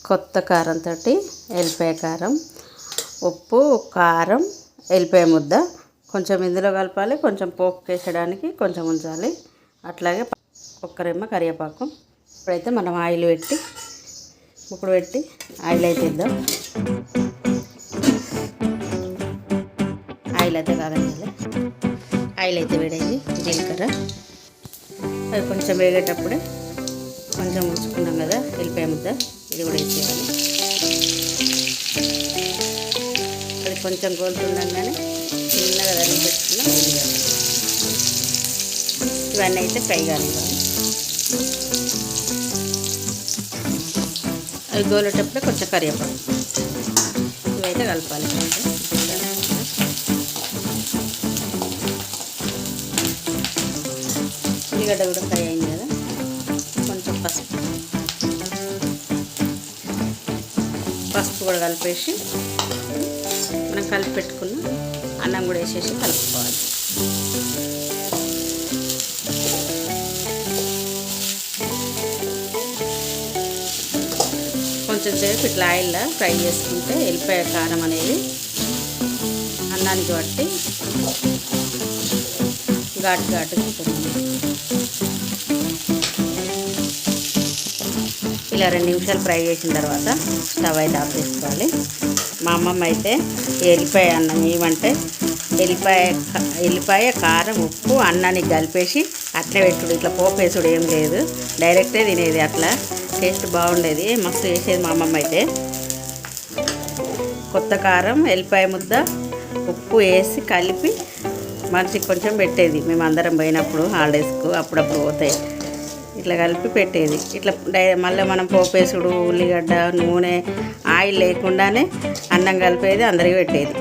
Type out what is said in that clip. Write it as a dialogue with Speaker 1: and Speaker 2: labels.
Speaker 1: కొత్త కారంతో ఎల్లిపాయ కారం, ఉప్పు, కారం, ఎల్లిపాయ ముద్ద కొంచెం ఇందులో కలపాలి, కొంచెం పోపు వేసడానికి కొంచెం ఉంచాలి. అట్లాగే ఒక్కరేమో కరివేపాకు. ఇప్పుడైతే మనం ఆయిల్ పెట్టి ఆయిల్ అయితే ఇద్దాం. ఆయిల్ అయితే కాగనియాలి. ఆయిల్ అయితే వేడైంది. జీలకర్ర అది కొంచెం వేగేటప్పుడే కొంచెం ఉంచుకున్నాం కదా ఎల్లిపాయ ముద్ద, ఇది కూడా వేసేయాలి. అది కొంచెం గోలుతుండగానే చిన్నగా తరిగి పెట్టుకున్న ఉల్లిగడ్డ ఇవన్నీ అయితే ఫ్రై కానివ్వాలి. అవి గోలేటప్పుడే కొంచెం కరివేపాకు ఇవైతే కలపాలి. ఉల్లిగడ్డ కూడా ఫ్రై అయింది కదా, కొంచెం పసుపు కూడా కలిపేసి మనం కలిపి పెట్టుకున్న అన్నం కూడా వేసేసి కలుపుకోవాలి. కొంచెం సేపు ఇట్లా ఆయిల్లో ఫ్రై చేసుకుంటే ఎల్లిపాయ కారం అనేది అన్నానికి బట్టి ఘాటు ఉంటుంది. ఇలా 2 నిమిషాలు ఫ్రై చేసిన తర్వాత స్టవ్ అయితే ఆఫ్ చేసుకోవాలి. మా అమ్మమ్మ అయితే ఎల్లిపాయ అన్నం ఏమంటే ఎల్లిపాయ కారం, ఉప్పు అన్నానికి కలిపేసి అట్లే పెట్టుడు, ఇట్లా పోపు వేసుడు ఏం లేదు, డైరెక్టే తినేది. అట్లా టేస్ట్ బాగుండేది, మస్తు చేసేది మా అమ్మమ్మ అయితే. కొత్త కారం, ఎల్లిపాయ ముద్ద, ఉప్పు వేసి కలిపి మనిషికి కొంచెం పెట్టేది. మేము అందరం పోయినప్పుడు హాలిడేస్కు అప్పుడప్పుడు పోతాయి ఇట్లా కలిపి పెట్టేది. ఇట్లా మళ్ళీ మనం పోపేసుడు, ఉల్లిగడ్డ, నూనె, ఆయిల్ లేకుండానే అన్నం కలిపేది, అందరికీ పెట్టేది.